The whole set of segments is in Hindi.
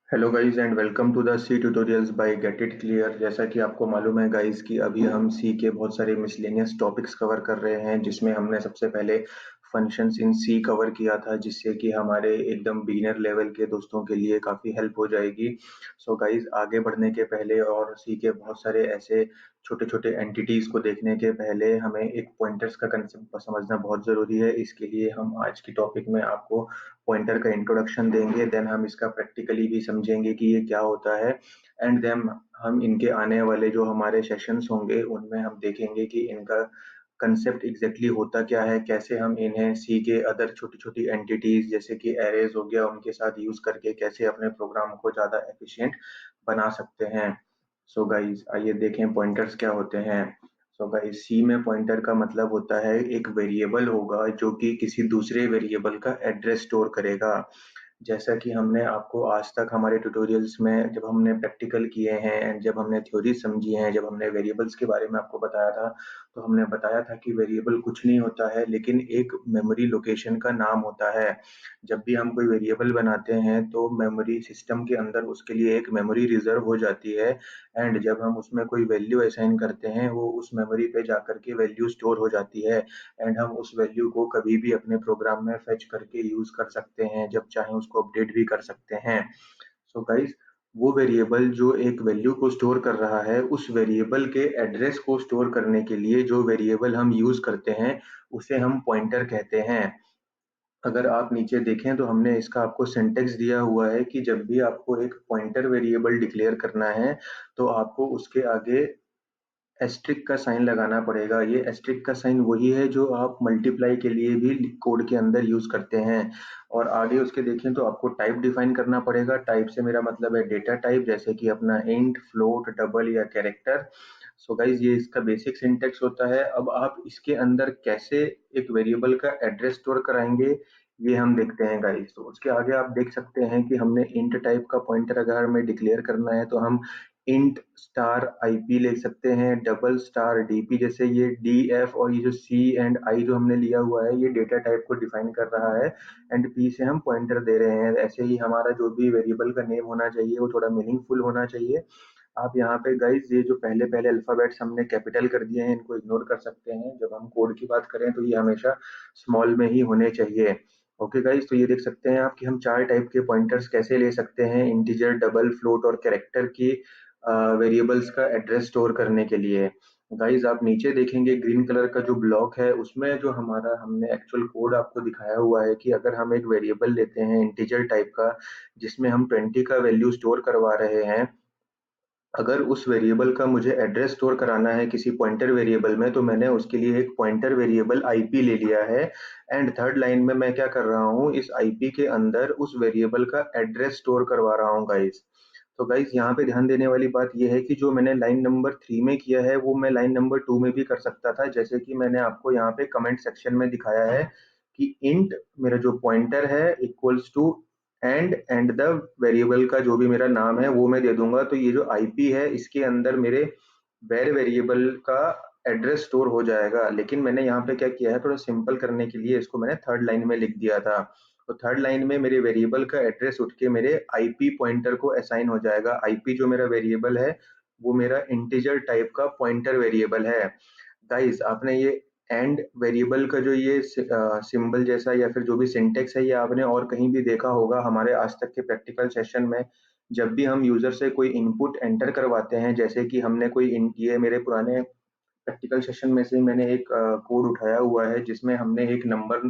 Hello guys and welcome to the C tutorials by get it clear. जैसा कि आपको मालूम है गाइस कि अभी हम सी के बहुत सारे मिसलेनियस टॉपिक्स कवर कर रहे हैं, जिसमें हमने सबसे पहले फंक्शंस इन सी कवर किया था, जिससे कि हमारे एकदम बिगिनर लेवल के दोस्तों के लिए काफ़ी हेल्प हो जाएगी। सो गाइस, आगे बढ़ने के पहले और सी के बहुत सारे ऐसे छोटे छोटे एंटिटीज को देखने के पहले हमें एक पॉइंटर्स का कंसेप्ट समझना बहुत ज़रूरी है। इसके लिए हम आज की टॉपिक में आपको पॉइंटर का इंट्रोडक्शन देंगे, देन हम इसका प्रैक्टिकली भी समझेंगे कि ये क्या होता है, एंड देन हम इनके आने वाले जो हमारे सेशंस होंगे उनमें हम देखेंगे कि इनका कंसेप्ट एग्जैक्टली होता क्या है, कैसे हम इन्हें सी के अदर छोटी छोटी एंटिटीज जैसे कि एरेज हो गया उनके साथ यूज करके कैसे अपने प्रोग्राम को ज़्यादा एफिशिएंट बना सकते हैं। सो गाइस, आइए देखें पॉइंटर्स क्या होते हैं। सो गाइस, सी में पॉइंटर का मतलब होता है एक वेरिएबल होगा जो कि किसी दूसरे वेरिएबल का एड्रेस स्टोर करेगा। जैसा कि हमने आपको आज तक हमारे ट्यूटोरियल्स में जब हमने प्रैक्टिकल किए हैं एंड जब हमने थ्योरी समझी हैं, जब हमने वेरिएबल्स के बारे में आपको बताया था, तो हमने बताया था कि वेरिएबल कुछ नहीं होता है लेकिन एक मेमोरी लोकेशन का नाम होता है। जब भी हम कोई वेरिएबल बनाते हैं तो मेमोरी सिस्टम के अंदर उसके लिए एक मेमोरी रिजर्व हो जाती है, एंड जब हम उसमें कोई वैल्यू असाइन करते हैं वो उस मेमोरी पे जाकर के वैल्यू स्टोर हो जाती है, एंड हम उस वैल्यू को कभी भी अपने प्रोग्राम में फेच करके यूज कर सकते हैं, जब चाहे उसको अपडेट भी कर सकते हैं। सो गाइस, वो वेरिएबल जो एक वैल्यू को स्टोर कर रहा है, उस वेरिएबल के एड्रेस को स्टोर करने के लिए जो वेरिएबल हम यूज करते हैं उसे हम पॉइंटर कहते हैं। अगर आप नीचे देखें तो हमने इसका आपको सिंटेक्स दिया हुआ है कि जब भी आपको एक पॉइंटर वेरिएबल डिक्लेयर करना है तो आपको उसके आगे एस्ट्रिक का साइन लगाना पड़ेगा। ये एस्ट्रिक का साइन वही है जो आप मल्टीप्लाई के लिए भी कोड के अंदर यूज करते हैं। और आगे उसके देखें तो आपको टाइप डिफाइन करना पड़ेगा। टाइप से मेरा मतलब है डेटा टाइप, जैसे कि अपना इंट, फ्लोट, डबल या कैरेक्टर। सो गाइज, ये इसका बेसिक सिंटेक्स होता है। अब आप इसके अंदर कैसे एक वेरिएबल का एड्रेस स्टोर कराएंगे, ये हम देखते हैं गाइज। तो उसके आगे आप देख सकते हैं कि हमने इंट टाइप का पॉइंटर अगर हमें डिक्लेयर करना है तो हम इंट स्टार आईपी ले सकते हैं, डबल स्टार डीपी। जैसे ये डी एफ और ये जो सी एंड आई जो हमने लिया हुआ है ये डेटा टाइप को डिफाइन कर रहा है, एंड पी से हम पॉइंटर दे रहे हैं। ऐसे ही हमारा जो भी वेरिएबल का नेम होना चाहिए वो थोड़ा मीनिंगफुल होना चाहिए। आप यहाँ पे गाइज ये जो पहले पहले अल्फाबेट्स हमने कैपिटल कर दिए हैं इनको इग्नोर कर सकते हैं। जब हम कोड की बात करें तो ये हमेशा स्मॉल में ही होने चाहिए। ओके गाइज, तो ये देख सकते हैं आप कि हम चार टाइप के पॉइंटर्स कैसे ले सकते हैं इंटीजर, डबल, फ्लोट और कैरेक्टर की वेरिएबल्स का एड्रेस स्टोर करने के लिए। गाइस, आप नीचे देखेंगे ग्रीन कलर का जो ब्लॉक है उसमें जो हमारा हमने एक्चुअल कोड आपको दिखाया हुआ है कि अगर हम एक वेरिएबल लेते हैं इंटीजर टाइप का जिसमें हम 20 का वैल्यू स्टोर करवा रहे हैं, अगर उस वेरिएबल का मुझे एड्रेस स्टोर कराना है किसी पॉइंटर वेरिएबल में तो मैंने उसके लिए एक पॉइंटर वेरिएबल आईपी ले लिया है, एंड थर्ड लाइन में मैं क्या कर रहा हूँ, इस आईपी के अंदर उस वेरिएबल का एड्रेस स्टोर करवा रहा हूँ गाइस। तो गाइस, यहाँ पे ध्यान देने वाली बात यह है कि जो मैंने लाइन नंबर 3 में किया है वो मैं लाइन नंबर 2 में भी कर सकता था, जैसे कि मैंने आपको यहाँ पे कमेंट सेक्शन में दिखाया है कि इंट मेरा जो पॉइंटर है equals to and the variable का जो भी मेरा नाम है वो मैं दे दूंगा। तो ये जो आईपी है इसके अंदर मेरे वेर वेरिएबल का एड्रेस स्टोर हो जाएगा। लेकिन मैंने यहाँ पे क्या किया है, थोड़ा सिंपल करने के लिए इसको मैंने थर्ड लाइन में लिख दिया था। तो थर्ड लाइन में मेरे वेरिएबल का एड्रेस उठ के मेरे आईपी पॉइंटर को असाइन हो जाएगा। आईपी जो मेरा वेरिएबल है वो मेरा इंटीजर टाइप का पॉइंटर वेरिएबल है। गाइस, आपने ये एंड वेरिएबल का जो ये सिंबल जैसा या फिर जो भी सिंटेक्स है ये आपने और कहीं भी देखा होगा हमारे आज तक के प्रैक्टिकल सेशन में। जब भी हम यूजर से कोई इनपुट एंटर करवाते हैं, जैसे कि हमने कोई ये मेरे पुराने प्रैक्टिकल सेशन में से मैंने एक कोड उठाया हुआ है जिसमें हमने एक नंबर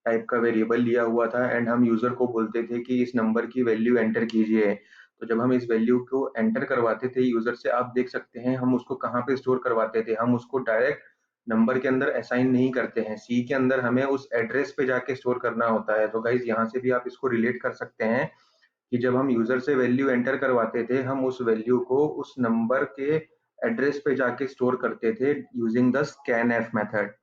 टाइप का वेरिएबल लिया हुआ था, एंड हम यूजर को बोलते थे कि इस नंबर की वैल्यू एंटर कीजिए। तो जब हम इस वैल्यू को एंटर करवाते थे यूजर से, आप देख सकते हैं हम उसको कहाँ पे स्टोर करवाते थे, हम उसको डायरेक्ट नंबर के अंदर असाइन नहीं करते हैं, सी के अंदर हमें उस एड्रेस पे जाके स्टोर करना होता है। तो गाइज, यहाँ से भी आप इसको रिलेट कर सकते हैं कि जब हम यूजर से वैल्यू एंटर करवाते थे हम उस वैल्यू को उस नंबर के एड्रेस पे जाके स्टोर करते थे using the scan F method.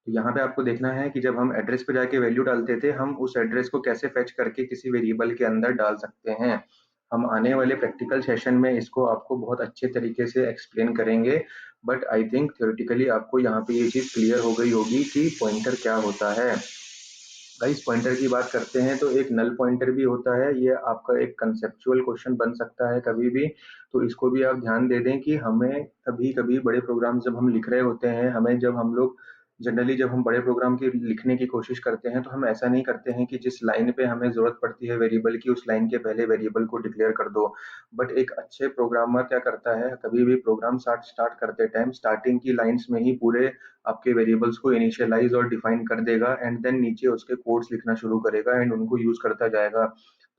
तो यहाँ पे आपको देखना है कि जब हम एड्रेस पे जाके वैल्यू डालते थे हम उस एड्रेस को कैसे फेच करके किसी वेरिएबल के अंदर डाल सकते हैं। हम आने वाले प्रैक्टिकल सेशन में इसको आपको बहुत अच्छे तरीके से एक्सप्लेन करेंगे, बट आई थिंक थ्योरेटिकली आपको यहाँ पे ये चीज क्लियर हो गई होगी कि पॉइंटर क्या होता है। गाइस पॉइंटर की बात करते हैं तो एक नल पॉइंटर भी होता है। ये आपका एक कंसेप्चुअल क्वेश्चन बन सकता है कभी भी, तो इसको भी आप ध्यान दे दें कि हमें कभी कभी बड़े प्रोग्राम जब हम लिख रहे होते हैं, हमें जब हम लोग जनरली जब हम बड़े प्रोग्राम की लिखने की कोशिश करते हैं तो हम ऐसा नहीं करते हैं कि जिस लाइन पे हमें जरूरत पड़ती है वेरिएबल की उस लाइन के पहले वेरिएबल को डिक्लेयर कर दो। बट एक अच्छे प्रोग्रामर क्या करता है, कभी भी प्रोग्राम स्टार्ट स्टार्ट करते टाइम स्टार्टिंग की लाइंस में ही पूरे आपके वेरिएबल्स को इनिशियलाइज और डिफाइन कर देगा एंड देन नीचे उसके कोड्स लिखना शुरू करेगा एंड उनको यूज करता जाएगा।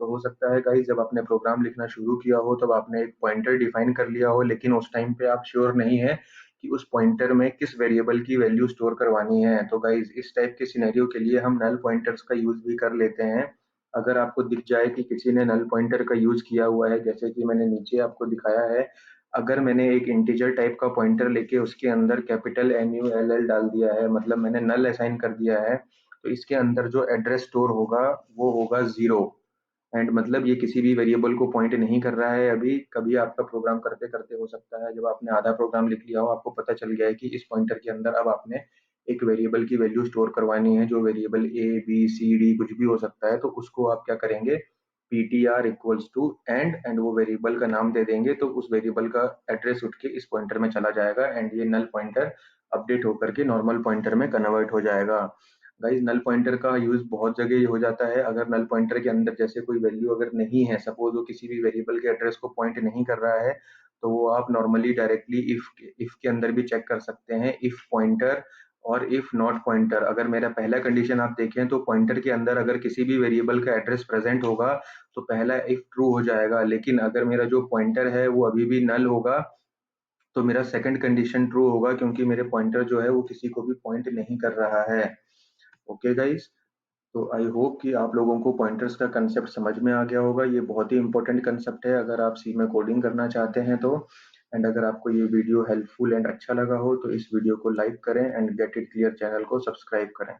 तो हो सकता है गाइस जब आपने प्रोग्राम लिखना शुरू किया हो तब आपने एक पॉइंटर डिफाइन कर लिया हो, लेकिन उस टाइम पे आप श्योर नहीं है कि उस पॉइंटर में किस वेरिएबल की वैल्यू स्टोर करवानी है। तो गाइस इस टाइप के सिनेरियो के लिए हम नल पॉइंटर्स का यूज भी कर लेते हैं। अगर आपको दिख जाए कि किसी ने नल पॉइंटर का यूज किया हुआ है, जैसे कि मैंने नीचे आपको दिखाया है, अगर मैंने एक इंटीजर टाइप का पॉइंटर लेके उसके अंदर कैपिटल NULL डाल दिया है, मतलब मैंने नल असाइन कर दिया है, तो इसके अंदर जो एड्रेस स्टोर होगा वो होगा 0। एंड मतलब ये किसी भी वेरिएबल को पॉइंट नहीं कर रहा है। अभी कभी आपका प्रोग्राम करते करते हो सकता है जब आपने आधा प्रोग्राम लिख लिया हो, आपको पता चल गया है कि इस पॉइंटर के अंदर अब आपने एक वेरिएबल की वैल्यू स्टोर करवानी है, जो variable A B C D कुछ भी हो सकता है। तो उसको आप क्या करेंगे, ptr इक्वल्स टू एंड वो वेरिएबल का नाम दे देंगे, तो उस वेरिएबल का एड्रेस उठ के इस पॉइंटर में चला जाएगा एंड ये नल पॉइंटर अपडेट होकर के नॉर्मल पॉइंटर में कन्वर्ट हो जाएगा। गाइस नल पॉइंटर का यूज बहुत जगह हो जाता है। अगर नल पॉइंटर के अंदर जैसे कोई वैल्यू अगर नहीं है, सपोज वो किसी भी वेरिएबल के एड्रेस को पॉइंट नहीं कर रहा है, तो वो आप नॉर्मली डायरेक्टली इफ के अंदर भी चेक कर सकते हैं, इफ पॉइंटर और इफ नॉट पॉइंटर। अगर मेरा पहला कंडीशन आप देखें तो पॉइंटर के अंदर अगर किसी भी वेरिएबल का एड्रेस प्रेजेंट होगा तो पहला इफ ट्रू हो जाएगा, लेकिन अगर मेरा जो पॉइंटर है वो अभी भी नल होगा तो मेरा सेकंड कंडीशन ट्रू होगा, क्योंकि मेरे पॉइंटर जो है वो किसी को भी पॉइंट नहीं कर रहा है। ओके गाइस, तो आई होप कि आप लोगों को पॉइंटर्स का कंसेप्ट समझ में आ गया होगा। ये बहुत ही इंपॉर्टेंट कंसेप्ट है अगर आप सी में कोडिंग करना चाहते हैं तो। एंड अगर आपको ये वीडियो हेल्पफुल एंड अच्छा लगा हो तो इस वीडियो को लाइक करें and gate it clear channel को सब्सक्राइब करें।